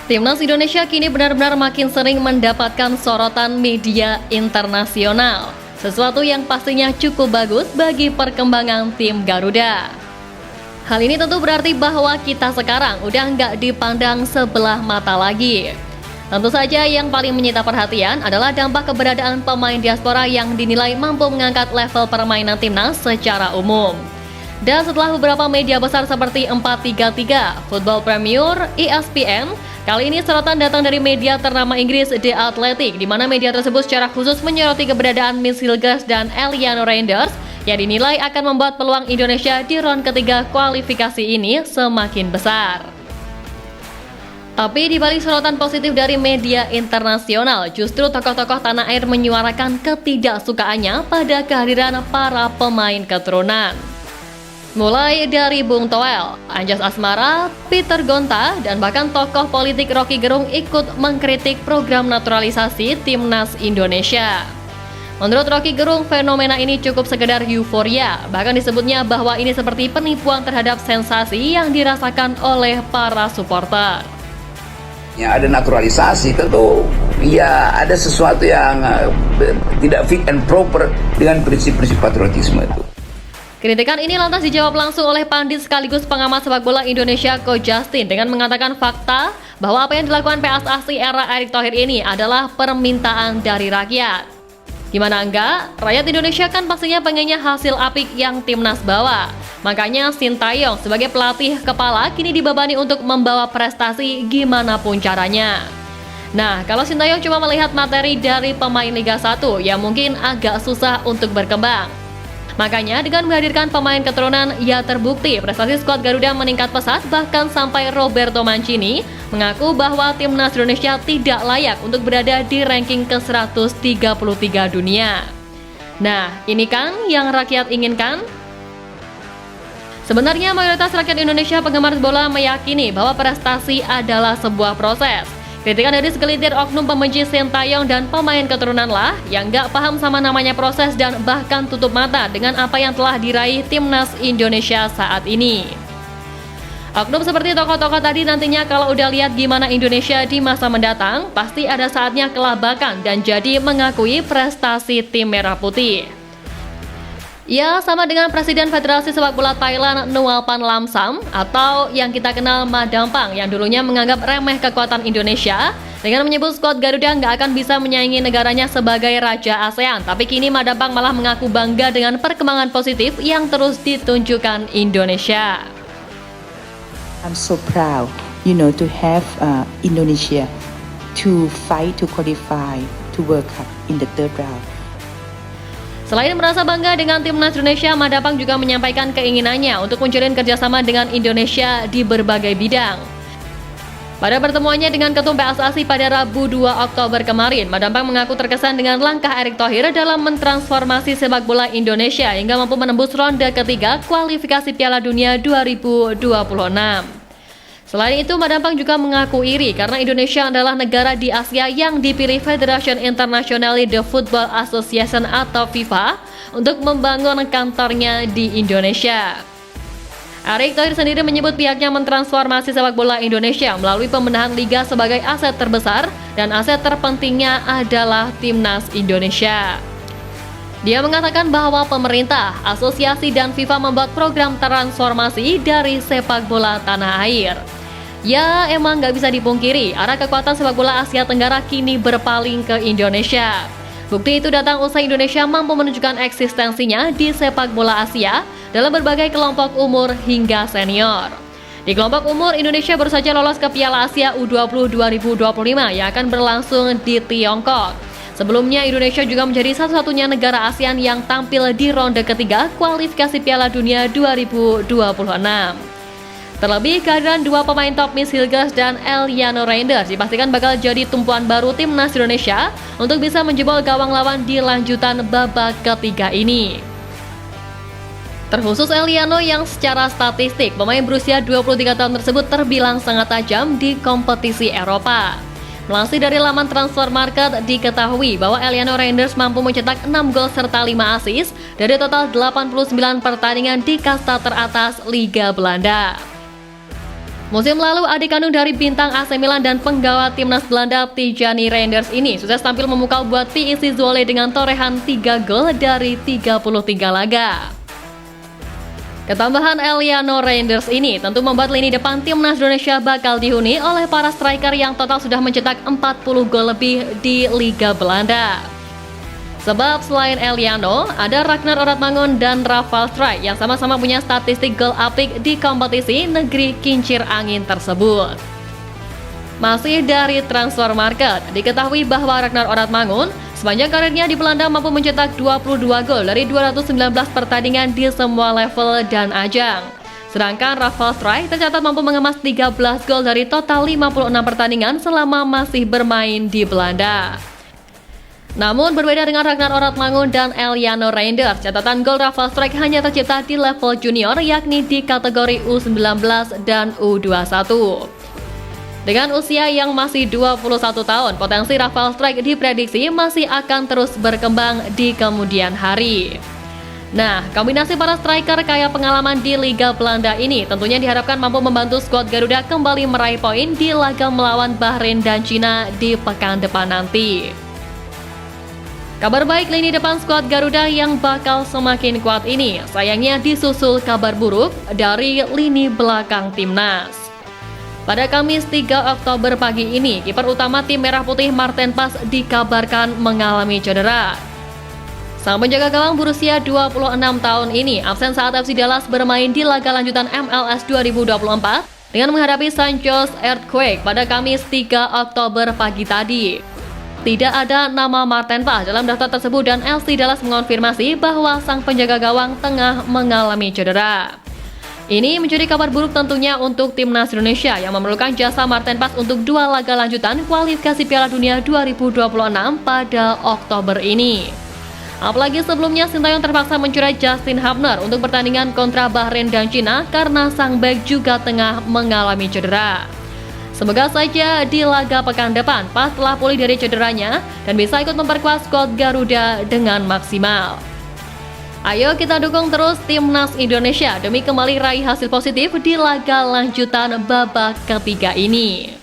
Timnas Indonesia kini benar-benar makin sering mendapatkan sorotan media internasional. Sesuatu yang pastinya cukup bagus bagi perkembangan tim Garuda. Hal ini tentu berarti bahwa kita sekarang udah nggak dipandang sebelah mata lagi. Tentu saja yang paling menyita perhatian adalah dampak keberadaan pemain diaspora yang dinilai mampu mengangkat level permainan timnas secara umum. Dan setelah beberapa media besar seperti 433, Football Premier, ESPN, kali ini sorotan datang dari media ternama Inggris The Athletic, di mana media tersebut secara khusus menyoroti keberadaan Miss Hilgers dan Eliano Reinders yang dinilai akan membuat peluang Indonesia di ronde ketiga kualifikasi ini semakin besar. Tapi di balik sorotan positif dari media internasional, justru tokoh-tokoh tanah air menyuarakan ketidaksukaannya pada kehadiran para pemain keturunan. Mulai dari Bung Toel, Anjas Asmara, Peter Gonta, dan bahkan tokoh politik Rocky Gerung ikut mengkritik program naturalisasi Timnas Indonesia. Menurut Rocky Gerung, fenomena ini cukup sekedar euforia, bahkan disebutnya bahwa ini seperti penipuan terhadap sensasi yang dirasakan oleh para supporter. Ya, ada naturalisasi tentu, ya ada sesuatu yang tidak fit and proper dengan prinsip-prinsip patriotisme itu. Kritikan ini lantas dijawab langsung oleh pandit sekaligus pengamat sepak bola Indonesia Coach Justin dengan mengatakan fakta bahwa apa yang dilakukan PSSI era Erick Thohir ini adalah permintaan dari rakyat. Gimana enggak? Rakyat Indonesia kan pastinya pengennya hasil apik yang timnas bawa. Makanya Sintayong sebagai pelatih kepala kini dibebani untuk membawa prestasi gimana pun caranya. Nah, kalau Sintayong cuma melihat materi dari pemain Liga 1, ya mungkin agak susah untuk berkembang. Makanya dengan menghadirkan pemain keturunan, ya terbukti prestasi skuad Garuda meningkat pesat, bahkan sampai Roberto Mancini mengaku bahwa timnas Indonesia tidak layak untuk berada di ranking ke-133 dunia. Nah, ini kan yang rakyat inginkan? Sebenarnya mayoritas rakyat Indonesia penggemar bola meyakini bahwa prestasi adalah sebuah proses. Kritikan dari segelintir oknum pembenci Sintayong dan pemain keturunan lah yang gak paham sama namanya proses dan bahkan tutup mata dengan apa yang telah diraih timnas Indonesia saat ini. Oknum seperti tokoh-tokoh tadi nantinya kalau udah lihat gimana Indonesia di masa mendatang, pasti ada saatnya kelabakan dan jadi mengakui prestasi tim merah putih. Ya, sama dengan Presiden Federasi Sepak Bola Thailand Nualpan Lamsam atau yang kita kenal Ma Dampang yang dulunya menganggap remeh kekuatan Indonesia dengan menyebut skuad Garuda nggak akan bisa menyaingi negaranya sebagai Raja ASEAN. Tapi kini Ma Dampang malah mengaku bangga dengan perkembangan positif yang terus ditunjukkan Indonesia. I'm so proud, to have Indonesia to fight to qualify to World Cup in the third round. Selain merasa bangga dengan timnas Indonesia, Ma Dampang juga menyampaikan keinginannya untuk menjalin kerjasama dengan Indonesia di berbagai bidang. Pada pertemuannya dengan Ketum PSSI pada Rabu 2 Oktober kemarin, Ma Dampang mengaku terkesan dengan langkah Erick Thohir dalam mentransformasi sepak bola Indonesia hingga mampu menembus ronde ketiga kualifikasi Piala Dunia 2026. Selain itu, Ma Dampang juga mengaku iri karena Indonesia adalah negara di Asia yang dipilih Federation Internationally the Football Association atau FIFA untuk membangun kantornya di Indonesia. Erick Thohir sendiri menyebut pihaknya mentransformasi sepak bola Indonesia melalui pembenahan liga sebagai aset terbesar dan aset terpentingnya adalah timnas Indonesia. Dia mengatakan bahwa pemerintah, asosiasi dan FIFA membuat program transformasi dari sepak bola tanah air. Ya, emang nggak bisa dipungkiri, arah kekuatan sepak bola Asia Tenggara kini berpaling ke Indonesia. Bukti itu datang usai Indonesia mampu menunjukkan eksistensinya di sepak bola Asia dalam berbagai kelompok umur hingga senior. Di kelompok umur, Indonesia baru saja lolos ke Piala Asia U20 2025 yang akan berlangsung di Tiongkok. Sebelumnya, Indonesia juga menjadi satu-satunya negara ASEAN yang tampil di ronde ketiga kualifikasi Piala Dunia 2026. Terlebih, kehadiran dua pemain top Miss Hilgers dan Eliano Reinders dipastikan bakal jadi tumpuan baru timnas Indonesia untuk bisa menjebol gawang lawan di lanjutan babak ketiga ini. Terkhusus Eliano yang secara statistik pemain berusia 23 tahun tersebut terbilang sangat tajam di kompetisi Eropa. Melansir dari laman Transfer Market diketahui bahwa Eliano Reinders mampu mencetak 6 gol serta 5 assist dari total 89 pertandingan di kasta teratas Liga Belanda. Musim lalu, adik kandung dari bintang AC Milan dan penggawa timnas Belanda Tijani Reinders ini sukses tampil memukau buat PSV Zwolle dengan torehan 3 gol dari 33 laga. Ketambahan Eliano Reinders ini tentu membuat lini depan timnas Indonesia bakal dihuni oleh para striker yang total sudah mencetak 40 gol lebih di Liga Belanda. Sebab selain Eliano, ada Ragnar Oratmangun dan Rafael Struijk yang sama-sama punya statistik gol apik di kompetisi negeri kincir angin tersebut. Masih dari transfer market, diketahui bahwa Ragnar Oratmangun sepanjang karirnya di Belanda mampu mencetak 22 gol dari 219 pertandingan di semua level dan ajang. Sedangkan Rafael Struijk tercatat mampu mengemas 13 gol dari total 56 pertandingan selama masih bermain di Belanda. Namun berbeda dengan Ragnar Oratmangun dan Eliano Reinders, catatan gol Rafael Struijk hanya tercipta di level junior, yakni di kategori U19 dan U21. Dengan usia yang masih 21 tahun, potensi Rafael Struijk diprediksi masih akan terus berkembang di kemudian hari. Nah, kombinasi para striker kaya pengalaman di Liga Belanda ini tentunya diharapkan mampu membantu skuad Garuda kembali meraih poin di laga melawan Bahrain dan Cina di pekan depan nanti. Kabar baik lini depan skuad Garuda yang bakal semakin kuat ini sayangnya disusul kabar buruk dari lini belakang timnas. Pada Kamis 3 Oktober pagi ini, kiper utama tim Merah Putih Marten Pas dikabarkan mengalami cedera. Sang penjaga gawang berusia 26 tahun ini absen saat FC Dallas bermain di laga lanjutan MLS 2024 dengan menghadapi San Jose Earthquake pada Kamis 3 Oktober pagi tadi. Tidak ada nama Marten Pas dalam daftar tersebut dan FC Dallas mengonfirmasi bahwa sang penjaga gawang tengah mengalami cedera. Ini menjadi kabar buruk tentunya untuk timnas Indonesia yang memerlukan jasa Marten Pas untuk 2 laga lanjutan kualifikasi Piala Dunia 2026 pada Oktober ini. Apalagi sebelumnya Sintayong terpaksa mencoret Justin Hubner untuk pertandingan kontra Bahrain dan Cina karena sang bek juga tengah mengalami cedera. Semoga saja di laga pekan depan Pas telah pulih dari cederanya dan bisa ikut memperkuat skuad Garuda dengan maksimal. Ayo kita dukung terus timnas Indonesia demi kembali raih hasil positif di laga lanjutan babak ketiga ini.